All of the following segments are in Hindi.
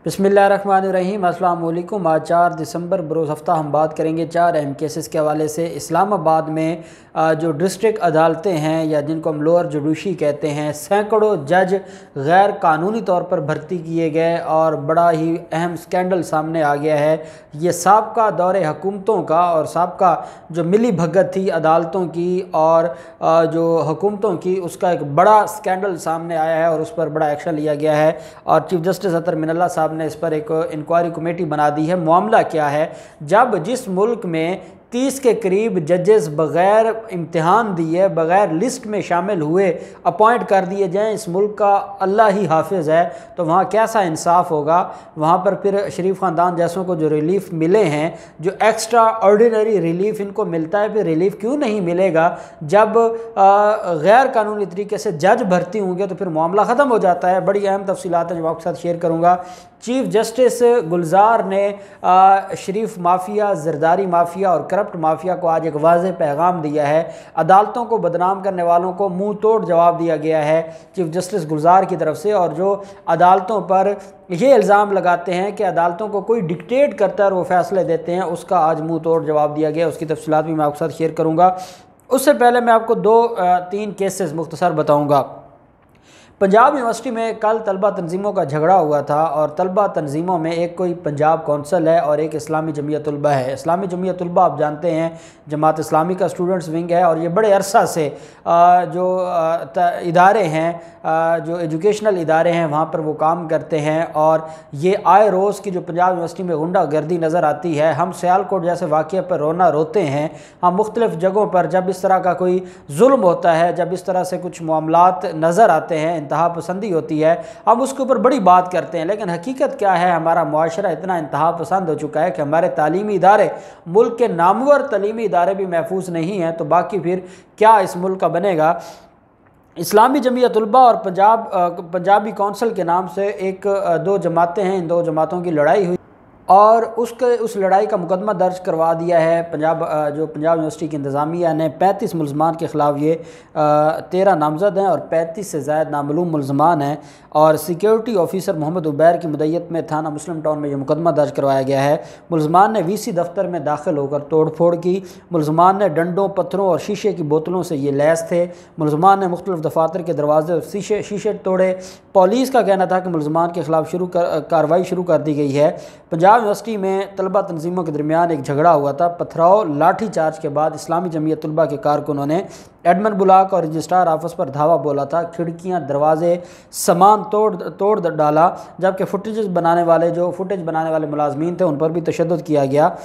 बिस्मिल्लाहिर्रहमानिर्रहीम। अस्सलाम वालेकुम। आज 4 दिसंबर बरोज़ हफ़्ता हम बात करेंगे 4 अहम केसेस के हवाले से। इस्लामाबाद में जो डिस्ट्रिक्ट अदालतें हैं या जिनको हम लोअर जुडिशरी कहते हैं, सैकड़ों जज गैर कानूनी तौर पर भर्ती किए गए और बड़ा ही अहम स्कैंडल सामने आ गया है। ये साबका दौरे हुकूमतों का और साबका जो मिली भगत थी अदालतों की और जो हुकूमतों की, उसका एक बड़ा स्कैंडल सामने आया है और उस पर बड़ा एक्शन लिया गया है और चीफ जस्टिस अतर मिनल्ला साहब ने इस पर एक इंक्वायरी कमेटी बना दी है। मामला क्या है? जब जिस मुल्क में 30 के करीब जजेस बग़ैर इम्तिहान दिए, बग़ैर लिस्ट में शामिल हुए अपॉइंट कर दिए जाएं, इस मुल्क का अल्लाह ही हाफिज़ है, तो वहाँ कैसा इंसाफ होगा? वहाँ पर फिर शरीफ ख़ानदान जैसों को जो रिलीफ मिले हैं, जो एक्स्ट्रा ऑर्डिनरी रिलीफ इनको मिलता है, फिर रिलीफ क्यों नहीं मिलेगा? जब गैर कानूनी तरीके से जज भर्ती होंगे तो फिर मामला ख़त्म हो जाता है। बड़ी अहम तफसीलात हैं जो आपके साथ शेयर करूँगा। चीफ जस्टिस गुलजार ने शरीफ माफिया, जरदारी माफिया और करप्ट माफिया को आज एक वाज़ेह पैगाम दिया है। अदालतों को बदनाम करने वालों को मुंह तोड़ जवाब दिया गया है चीफ जस्टिस गुलजार की तरफ से, और जो अदालतों पर ये इल्ज़ाम लगाते हैं कि अदालतों को कोई डिक्टेट करता है और वो फैसले देते हैं, उसका आज मुंह तोड़ जवाब दिया गया। उसकी तफसीलात भी मैं आपके साथ शेयर करूँगा। उससे पहले मैं आपको 2-3 केसेस मुख्तसर बताऊँगा। पंजाब यूनिवर्सिटी में कल तलबा तंजीमों का झगड़ा हुआ था और तलबा तंजीमों में एक कोई पंजाब कौंसल है और एक इस्लामी जमीयत उलमा है। इस्लामी जमीयत उलमा आप जानते हैं जमात इस्लामी का स्टूडेंट्स विंग है और ये बड़े अरसा से जो इदारे हैं, जो एजुकेशनल इदारे हैं, वहाँ पर वो काम करते हैं और ये आए रोज़ की जो पंजाब यूनिवर्सिटी में गुंडागर्दी नज़र आती है। हम सियालकोट जैसे वाक़े पर रोना रोते हैं। हम मुख्तलिफ़ जगहों पर जब इस तरह का कोई जुल्म होता है, जब इस तरह से कुछ मामलात नज़र आते हैं, इंतहा पसंदी होती है, हम उसके ऊपर बड़ी बात करते हैं। लेकिन हकीकत क्या है? हमारा मुआशरा इतना इंतहा पसंद हो चुका है कि हमारे तालीमी इदारे, मुल्क के नामवर तालीमी इदारे भी महफूज नहीं हैं, तो बाकी फिर क्या इस मुल्क का बनेगा? इस्लामी जमीयत उलमा और पंजाबी कौंसल के नाम से एक 2 जमातें हैं। इन 2 जमातों की लड़ाई हुई और उस लड़ाई का मुकदमा दर्ज करवा दिया है जो पंजाब यूनिवर्सिटी की इंतज़ामिया ने 35 मुलज़मान के ख़िलाफ़। ये 13 नामज़द हैं और 35 से ज़ायद नामालूम मुलज़मान हैं और सिक्योरिटी ऑफिसर मोहम्मद उबैर की मुदैयत में थाना मुस्लिम टाउन में यह मुकदमा दर्ज करवाया गया है। मुलज़मान ने वीसी दफ्तर में दाखिल होकर तोड़ फोड़ की। मुलज़मान ने डंडों, पत्थरों और शीशे की बोतलों से ये लैस थे। मुलज़मान ने मुख्तलिफ़ दफातर के दरवाजे और शीशे तोड़े। पुलिस का कहना था कि मुलज़मान के ख़िलाफ़ कार्रवाई शुरू कर दी गई है। पंजाब यूनिवर्सिटी में तलबा तंजीमों के दरमियान एक झगड़ा हुआ था। पथराव लाठी चार्ज के बाद इस्लामी जमीयत तलबा के कारकुनों ने एडमन बुलाक और रजिस्ट्रार ऑफिस पर धावा बोला था। खिड़कियां, दरवाजे, सामान तोड़ डाला, जबकि फुटेज बनाने वाले मुलाजमीन थे उन पर भी तशद्दुद किया गया।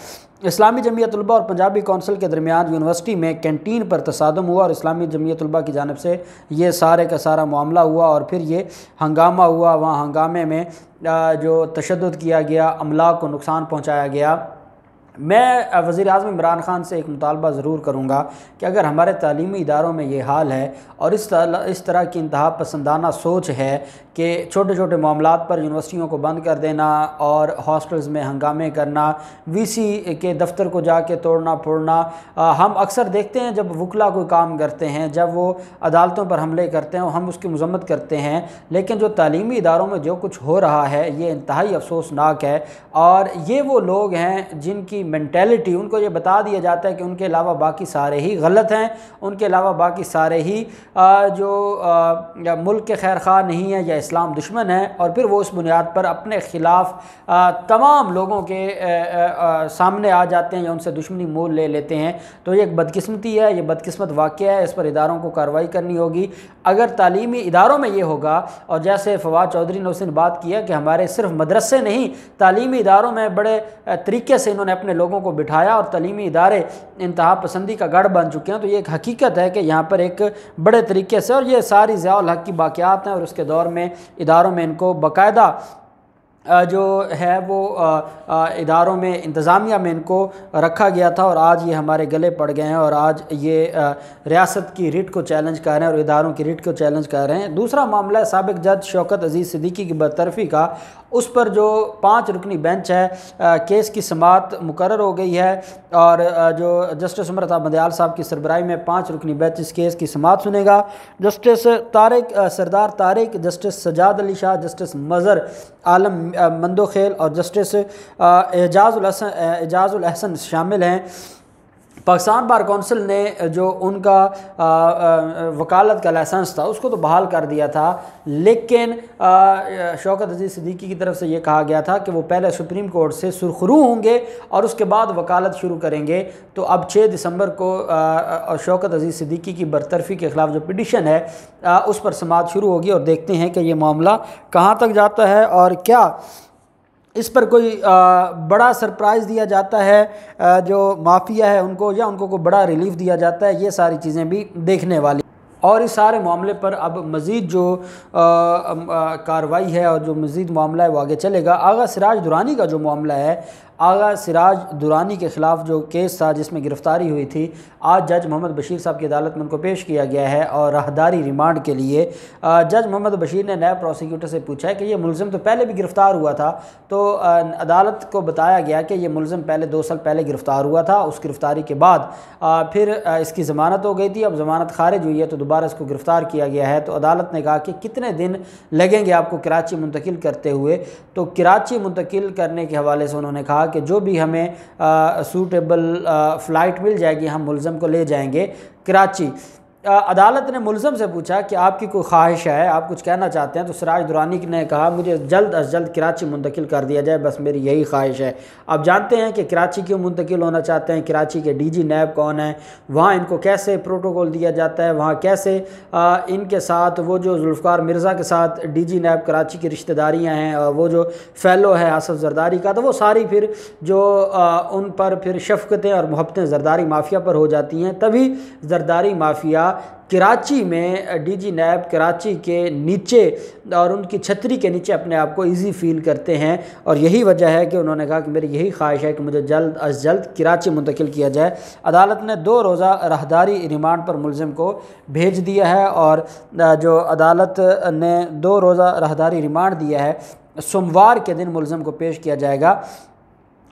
इस्लामी जमीयत उलमा और पंजाबी कौंसिल के दरमियान यूनिवर्सिटी में कैंटीन पर तसादम हुआ और इस्लामी जमीयत उलमा की जानिब से ये सारे का सारा मामला हुआ और फिर ये हंगामा हुआ। वहाँ हंगामे में जो तशद्दुद किया गया, अमला को नुकसान पहुँचाया गया। मैं वज़ीर आज़म इमरान ख़ान से एक मुतालबा ज़रूर करूँगा कि अगर हमारे तालीमी इदारों में ये हाल है और इस तरह की इंतहा पसंदाना सोच है कि छोटे छोटे मामलात पर यूनिवर्सिटियों को बंद कर देना और हॉस्टल्स में हंगामे करना, वीसी के दफ्तर को जाके तोड़ना फोड़ना, हम अक्सर देखते हैं जब वकला कोई काम करते हैं, जब वो अदालतों पर हमले करते हैं, हम उसकी मज़म्मत करते हैं। लेकिन जो तालीमी इदारों में जो कुछ हो रहा है ये इंतहाई अफसोसनाक है और ये वो लोग हैं जिनकी मेंटेलिटी, उनको ये बता दिया जाता है कि उनके अलावा बाकी सारे ही गलत हैं, उनके अलावा बाकी सारे ही जो मुल्क के खैर खा नहीं है या इस्लाम दुश्मन है, और फिर वो उस बुनियाद पर अपने ख़िलाफ़ तमाम लोगों के सामने आ जाते हैं या उनसे दुश्मनी मोल ले लेते हैं। तो ये एक बदकिस्मती है, ये बदकिस्मत वाक़या है, इस पर इदारों को कार्रवाई करनी होगी। अगर तालीमी इदारों में ये होगा, और जैसे फवाद चौधरी ने उस दिन बात किया कि हमारे सिर्फ मदरसे नहीं, तालीमी इदारों में बड़े तरीके से इन्होंने अपने लोगों को बिठाया और तालीमी इदारे इंतहा पसंदी का गढ़ बन चुके हैं। तो ये एक हकीकत है कि यहाँ पर एक बड़े तरीके से, और ये सारी ज़ियाउल हक़ की बाक़ियात हैं और उसके दौर में इदारों में इनको बाकायदा जो है वो इदारों में इंतज़ामिया में इनको रखा गया था और आज ये हमारे गले पड़ गए हैं और आज ये रियासत की रिट को चैलेंज कर रहे हैं और इदारों की रिट को चैलेंज कर रहे हैं। दूसरा मामला है साबिक़ जज शौकत अज़ीज़ सिद्दीकी की बरतरफ़ी का। उस पर जो 5 रुकनी बेंच है, केस की समाअत मुकर्रर हो गई है और जो जस्टिस उमर अता बंदयाल साहब की सरबराही में 5 रुकनी बेंच इस केस की समाअत सुनेगा। जस्टिस सरदार तारिक, जस्टिस सजाद अली शाह, जस्टिस मज़हर आलम मंदोखेल और जस्टिस एजाजुल अहसन शामिल हैं। पाकिस्तान बार कौंसिल ने जो उनका वकालत का लाइसेंस था उसको तो बहाल कर दिया था, लेकिन शौकत अजीज़ सिद्दीकी की तरफ से ये कहा गया था कि वो पहले सुप्रीम कोर्ट से सुरखरू होंगे और उसके बाद वकालत शुरू करेंगे। तो अब 6 दिसंबर को शौकत अजीज़ सिद्दीकी की बरतरफ़ी के ख़िलाफ़ जो पिटिशन है उस पर समाअत शुरू होगी और देखते हैं कि ये मामला कहाँ तक जाता है और क्या इस पर कोई बड़ा सरप्राइज़ दिया जाता है जो माफिया है उनको, या उनको कोई बड़ा रिलीफ दिया जाता है। ये सारी चीज़ें भी देखने वाली। और इस सारे मामले पर अब मज़ीद जो कार्रवाई है और जो मज़ीद मामला है वो आगे चलेगा। आगा सिराज दुरानी का जो मामला है, आगा सिराज दुरानी के ख़िलाफ़ जो केस था जिसमें गिरफ़्तारी हुई थी, आज जज मोहम्मद बशीर साहब की अदालत में उनको पेश किया गया है और राहदारी रिमांड के लिए। जज मोहम्मद बशीर ने नायब प्रोसिक्यूटर से पूछा है कि ये मुलज़िम तो पहले भी गिरफ़्तार हुआ था, तो अदालत को बताया गया कि ये मुलज़िम पहले 2 साल पहले गिरफ़्तार हुआ था, उस गिरफ़्तारी के बाद फिर इसकी ज़मानत हो गई थी, अब ज़मानत खारिज हुई है तो दोबारा इसको गिरफ़्तार किया गया है। तो अदालत ने कहा कि कितने दिन लगेंगे आपको कराची मुंतकिल करते हुए, तो कराची मुंतकिल करने के हवाले से उन्होंने कहा कि जो भी हमें सूटेबल फ़्लाइट मिल जाएगी हम मुलज़म को ले जाएंगे कराची। अदालत ने मुलज़म से पूछा कि आपकी कोई ख्वाहिश है, आप कुछ कहना चाहते हैं, तो सिराज दुरानी ने कहा मुझे जल्द अज जल्द कराची मुंतकिल कर दिया जाए, बस मेरी यही ख्वाहिश है। आप जानते हैं कि कराची क्यों मुंतकिल होना चाहते हैं, कराची के डीजी नैब कौन है, वहाँ इनको कैसे प्रोटोकॉल दिया जाता है, वहाँ कैसे इनके साथ वो जो जुल्फ़कार मिर्ज़ा के साथ डीजी नैब कराची की रिश्तेदारियाँ हैं और वो जो फ़ैलो है आसफ़ ज़रदारी का, तो वो सारी फिर जो उन पर फिर शफ़क़तें और मोहब्बतें ज़रदारी माफिया पर हो जाती हैं। तभी ज़रदारी माफिया कराची में डीजी नैब कराची के नीचे और उनकी छतरी के नीचे अपने आप को इजी फील करते हैं, और यही वजह है कि उन्होंने कहा कि मेरी यही ख्वाहिश है कि मुझे जल्द अज जल्द कराची मुंतकिल किया जाए। अदालत ने 2 रोज़ा राहदारी रिमांड पर मुलज़िम को भेज दिया है और जो अदालत ने 2 रोज़ा राहदारी रिमांड दिया है, सोमवार के दिन मुलज़िम को पेश किया जाएगा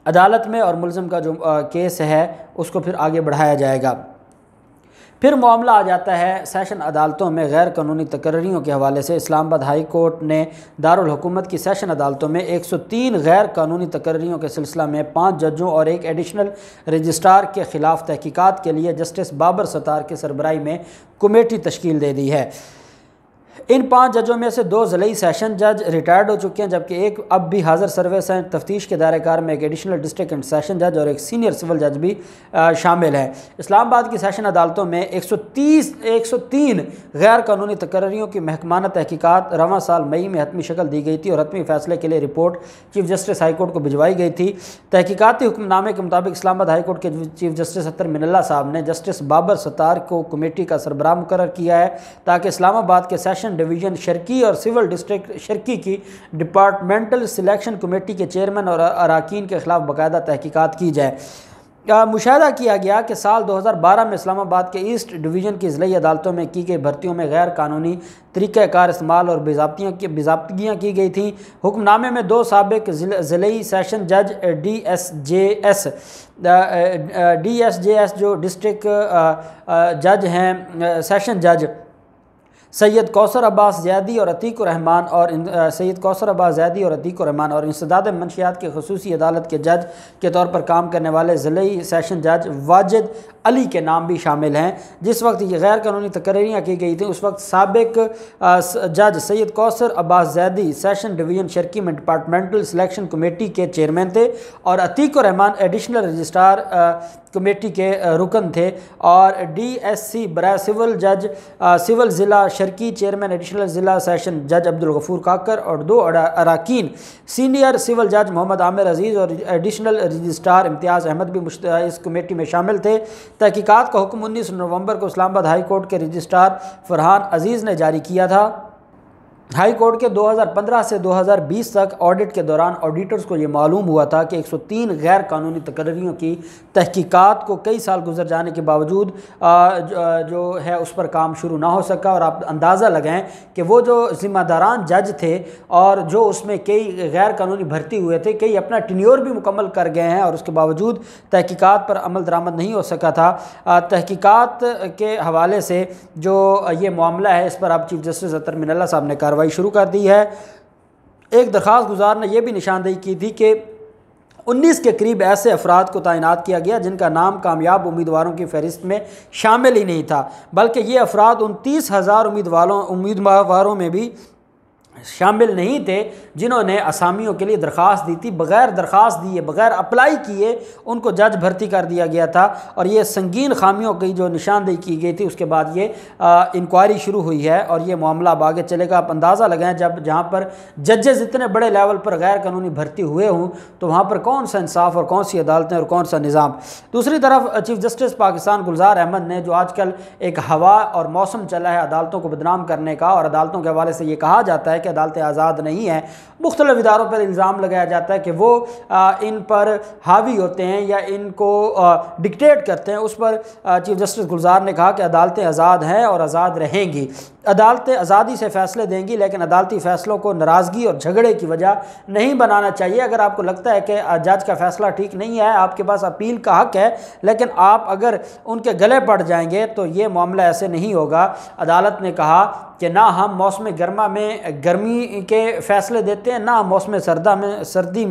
अदालत में और मुलज़िम का जो केस है उसको फिर आगे बढ़ाया जाएगा। फिर मामला आ जाता है सेशन अदालतों में गैर कानूनी तकर्रियों के हवाले से। इस्लामाबाद हाई कोर्ट ने दारुल हुकूमत की सेशन अदालतों में 103 गैर कानूनी तकर्रियों के सिलसिला में 5 जजों और 1 एडिशनल रजिस्ट्रार के ख़िलाफ़ तहकीकात के लिए जस्टिस बाबर सत्तार की सरबराही में कमेटी तश्कील दे दी है। इन 5 जजों में से 2 ज़िली सेशन जज रिटायर्ड हो चुके हैं, जबकि एक अब भी हाज़िर सर्विस हैं। तफ्तीश के दायरे कार में एक एडिशनल डिस्ट्रिक्ट एंड सेशन जज और एक सीनियर सिविल जज भी शामिल है। इस्लामाबाद की सेशन अदालतों में 103 गैर कानूनी तकर्रियों की महकमाना तहकीकात रवां साल मई में हतमी शक्ल दी गई थी और हतमी फैसले के लिए report chief justice high court को भिजवाई गई थी। तहकीकाती हुक्मनामे के मुताबिक इस्लामाबाद हाई कोर्ट के चीफ जस्टिस अत्तर मिनल्ला साहब ने जस्टिस बाबर सत्तार को कमेटी का सरबराह मुकर्रर किया है ताकि इस्लामाबाद के सेशन डिवीज़न शर्की और सिविल डिस्ट्रिक्ट शर्की की डिपार्टमेंटल सिलेक्शन कमेटी के चेयरमैन और अराकीन के ख़िलाफ़ बाकायदा तहकीकात की जाए। मुशाहिदा किया गया कि साल 2012 में इस्लामाबाद के ईस्ट डिवीज़न की ज़िली अदालतों में की गई भर्तियों में गैर कानूनी तरीक़ाकार इस्तेमाल और बेज़ाब्तियाँ की गई थी। हुक्मनामे में 2 साबिक़ ज़िली सेशन जज DSJS जो डिस्ट्रिक्ट जज हैं, सेशन जज सैयद कौसर अब्बास ज़ैदी और अतीक रहमान और इंसदाद मंशियात की खसूसी अदालत के जज के तौर पर काम करने वाले ज़िली सेशन जज वाजिद अली के नाम भी शामिल हैं। जिस वक्त ये गैर कानूनी तकर्रियाँ की गई थी उस वक्त साबिक़ जज सैयद कौसर अब्बास ज़ैदी सेशन डिवीज़न शर्की में डिपार्टमेंटल सिलेक्शन कमेटी के चेयरमैन थे और Atiq Rahman additional registrar committee के रुकन थे और DSC बराए सिविल जज सिविल ज़िला शर्की चेयरमैन एडिशनल ज़िला सेशन जज अब्दुल गफूर काकर और 2 अराकीन सीनियर सिविल जज मोहम्मद आमिर अजीज़ और एडिशनल रजिस्ट्रार इम्तियाज़ अहमद भी इस कमेटी में शामिल थे। तहकीकात का हुक्म 19 नवंबर को इस्लामाबाद हाई कोर्ट के रजिस्ट्रार फरहान अजीज़ ने जारी किया था। हाई कोर्ट के 2015 से 2020 तक ऑडिट के दौरान ऑडिटर्स को ये मालूम हुआ था कि 103 गैर कानूनी तकर्रियों की तहकीकात को कई साल गुजर जाने के बावजूद जो है उस पर काम शुरू ना हो सका। और आप अंदाज़ा लगाएं कि वो जो ज़िम्मेदारान जज थे और जो उसमें कई गैर कानूनी भर्ती हुए थे, कई अपना टेन्योर भी मुकम्मल कर गए हैं और उसके बावजूद तहकीकात पर अमल दरामद नहीं हो सका था। तहकीकात के हवाले से जो ये मामला है इस पर अब चीफ जस्टिस अत्तर मिनल्ला साहब ने कार्रवाई शुरू कर दी है एक दरख्वास्त गुजार ने यह भी निशानदेही की थी कि 19 के करीब ऐसे अफराद को तैनात किया गया जिनका नाम कामयाब उम्मीदवारों की फहरिस्त में शामिल ही नहीं था, बल्कि ये अफराद उन 30,000 उम्मीदवारों में भी शामिल नहीं थे जिन्होंने असामियों के लिए दरख्वास्त दी थी। बग़ैर दरख्वास्त दिए, बग़ैर अप्लाई किए उनको जज भर्ती कर दिया गया था और ये संगीन खामियों की जो निशानदेही की गई थी उसके बाद ये इंक्वायरी शुरू हुई है और ये मामला अब आगे चलेगा। आप अंदाज़ा लगाएं, जब जहाँ पर जजेस इतने बड़े लेवल पर गैर कानूनी भर्ती हुए हों तो वहाँ पर कौन सा इंसाफ और कौन सी अदालतें और कौन सा निज़ाम। दूसरी तरफ चीफ़ जस्टिस पाकिस्तान गुलजार अहमद ने, जो आजकल एक हवा और मौसम चला है अदालतों को बदनाम करने का और अदालतों के हवाले से ये कहा जाता है कि अदालतें आज़ाद नहीं हैं, मुख्तलिफ इदारों पर इल्ज़ाम लगाया जाता है कि वो इन पर हावी होते हैं या इनको डिक्टेट करते हैं, उस पर चीफ़ जस्टिस गुलजार ने कहा कि अदालतें आज़ाद हैं और आज़ाद रहेंगी। अदालतें आज़ादी से फ़ैसले देंगी, लेकिन अदालती फ़ैसलों को नाराज़गी और झगड़े की वजह नहीं बनाना चाहिए। अगर आपको लगता है कि जज का फ़ैसला ठीक नहीं है, आपके पास अपील का हक़ है, लेकिन आप अगर उनके गले पड़ जाएंगे तो ये मामला ऐसे नहीं होगा। अदालत ने कहा कि ना हम मौसम गर्मा में गर्मी के फ़ैसले देते हैं, ना मौसम सर्दी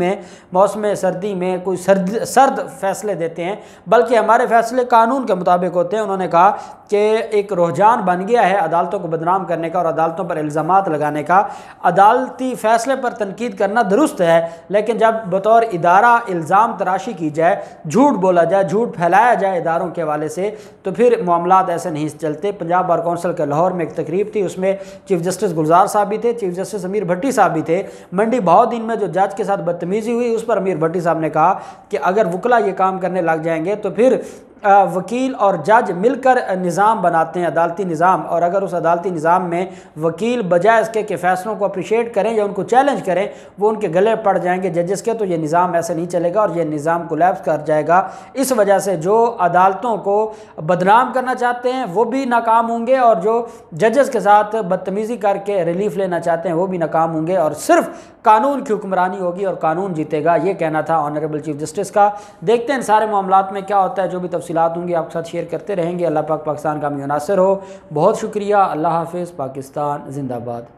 में कोई सर्द फ़ैसले देते हैं, बल्कि हमारे फ़ैसले कानून के मुताबिक होते हैं। उन्होंने कहा कि एक रुझान बन गया है अदालतों को बदनाम करने का और अदालतों पर इल्ज़ामात लगाने का। अदालती फ़ैसले पर तनकीद करना दुरुस्त है, लेकिन जब बतौर इदारा इल्ज़ाम तराशी की जाए, झूठ बोला जाए, झूठ फैलाया जाए इदारों के हवाले से, तो फिर मामलात ऐसे नहीं चलते। पंजाब बार कौंसिल के लाहौर में एक तकरीब थी, उसमें चीफ़ जस्टिस गुलजार साहब भी थे, चीफ़ जस्टिस अमीर भट्टी साहब भी थे। मंडी बहाउद्दीन में जो जज के साथ बदतमीज़ी हुई उस पर अमीर भट्टी साहब ने कहा कि अगर वकला ये काम करने लग जाएंगे तो फिर वकील और जज मिलकर निज़ाम बनाते हैं, अदालती निज़ाम, और अगर उस अदालती निज़ाम में वकील बजाय इसके कि फ़ैसलों को अप्रिशिएट करें या उनको चैलेंज करें, वो उनके गले पड़ जाएंगे जजेस के, तो ये निज़ाम ऐसे नहीं चलेगा और ये निज़ाम कोलैप्स कर जाएगा। इस वजह से जो अदालतों को बदनाम करना चाहते हैं वो भी नाकाम होंगे और जो जजेस के साथ बदतमीज़ी करके रिलीफ लेना चाहते हैं वो भी नाकाम होंगे और सिर्फ कानून की हुक्मरानी होगी और कानून जीतेगा। ये कहना था ऑनरेबल चीफ जस्टिस का। देखते हैं इन सारे मामलात में क्या होता है, जो भी तफसीलात होंगी आपके साथ शेयर करते रहेंगे। अल्लाह पाक पाकिस्तान का मुनासिर हो। बहुत शुक्रिया। अल्लाह हाफिज़। पाकिस्तान जिंदाबाद।